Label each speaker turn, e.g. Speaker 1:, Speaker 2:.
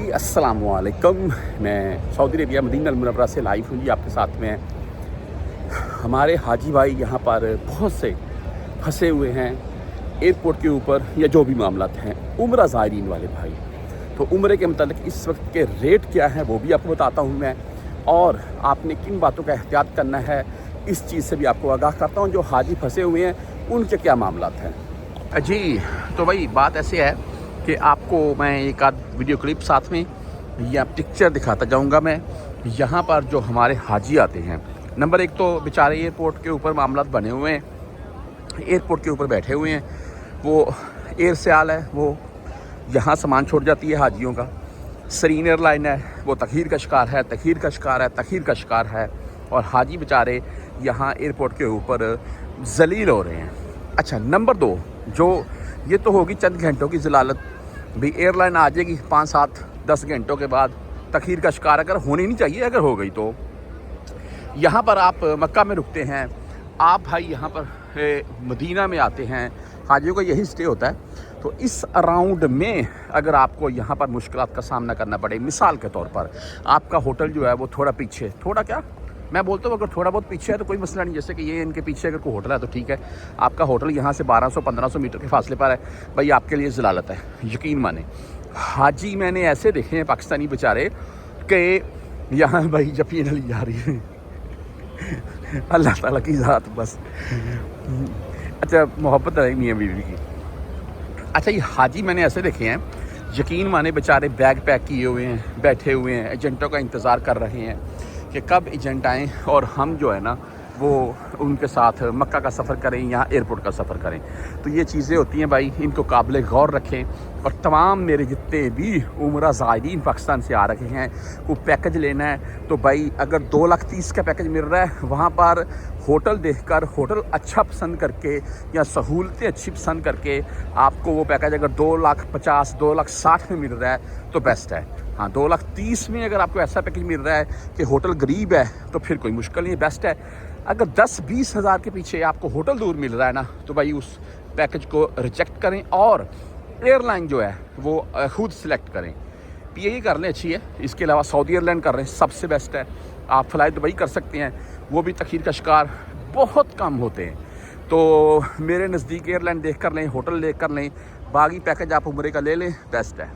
Speaker 1: जी अस्सलाम वालेकुम। मैं सऊदी अरबिया मदीना अल-मुनव्वरा से लाइव हूँ जी आपके साथ में। हमारे हाजी भाई यहाँ पर बहुत से फंसे हुए हैं एयरपोर्ट के ऊपर या जो भी मामलात हैं उम्रा ज़ायरीन वाले भाई। तो उम्रे के मतलब इस वक्त के रेट क्या है वो भी आपको बताता हूँ मैं, और आपने किन बातों का एहतियात करना है इस चीज़ से भी आपको आगाह करता हूँ। जो हाजी फंसे हुए हैं उनके क्या मामलात हैं जी। तो भाई बात ऐसे है कि आपको मैं एक आध वीडियो क्लिप साथ में या पिक्चर दिखाता जाऊंगा मैं। यहाँ पर जो हमारे हाजी आते हैं, नंबर एक तो बेचारे एयरपोर्ट के ऊपर मामलात बने हुए हैं, एयरपोर्ट के ऊपर बैठे हुए हैं। वो एयर सयाल है, वो यहाँ सामान छोड़ जाती है हाजियों का। सरीन एयरलाइन है, वो तखीर का शिकार है, तखीर का शिकार है, तखीर का शिकार है, और हाजी बेचारे यहाँ एयरपोर्ट के ऊपर जलील हो रहे हैं। अच्छा, नंबर दो, जो ये तो होगी चंद घंटों की जलालत, भी एयरलाइन आ जाएगी 5, 7, 10 घंटों के बाद। तखीर का शिकार अगर होनी नहीं चाहिए, अगर हो गई तो यहाँ पर आप मक्का में रुकते हैं, आप भाई यहाँ पर मदीना में आते हैं, हाजियों का यही स्टे होता है। तो इस अराउंड में अगर आपको यहाँ पर मुश्किलात का सामना करना पड़े, मिसाल के तौर पर आपका होटल जो है वो थोड़ा पीछे, थोड़ा क्या मैं बोलता हूँ, अगर थोड़ा बहुत पीछे है तो कोई मसला नहीं। जैसे कि ये इनके पीछे अगर कोई होटल है तो ठीक है, आपका होटल यहाँ से 1200-1500 मीटर के फासले पर है, भाई आपके लिए ज़लालत है, यकीन माने। हाजी मैंने ऐसे देखे हैं पाकिस्तानी बेचारे कि यहाँ भाई जफी नली जा रही है अल्लाह ताला की ज़ात बस। अच्छा, मोहब्बत है मियाँ बीवी की। अच्छा, ये हाजी मैंने ऐसे देखे हैं, यकीन माने बेचारे बैग पैक किए हुए हैं, बैठे हुए हैं, एजेंटों का इंतज़ार कर रहे हैं कि कब एजेंट आएँ और हम जो है ना वो उनके साथ मक्का का सफ़र करें या एयरपोर्ट का सफ़र करें। तो ये चीज़ें होती हैं भाई, इनको काबिल गौर रखें। और तमाम मेरे जितने भी उम्रा ज़ायरीन पाकिस्तान से आ रखे हैं, वो पैकेज लेना है तो भाई अगर 2,30,000 का पैकेज मिल रहा है, वहाँ पर होटल देखकर, होटल अच्छा पसंद करके या सहूलतें अच्छी पसंद करके आपको वो पैकेज अगर 2,50,000, 2,60,000 में मिल रहा है तो बेस्ट है। हाँ, 2,30,000 में अगर आपको ऐसा पैकेज मिल रहा है कि होटल गरीब है तो फिर कोई मुश्किल नहीं, बेस्ट है। अगर 10-20 हज़ार के पीछे आपको होटल दूर मिल रहा है ना, तो भाई उस पैकेज को रिजेक्ट करें और एयरलाइन जो है वो खुद सिलेक्ट करें। PIE कर लें, अच्छी है। इसके अलावा सऊदी एयरलाइन कर रहे हैं, सबसे बेस्ट है। आप फ्लाई दुबई कर सकते हैं, वो भी तखीर का शिकार बहुत कम होते हैं। तो मेरे नज़दीक एयरलाइन देख कर लें, होटल देख कर लें, बाकी पैकेज आप उम्रे का ले लें, बेस्ट है।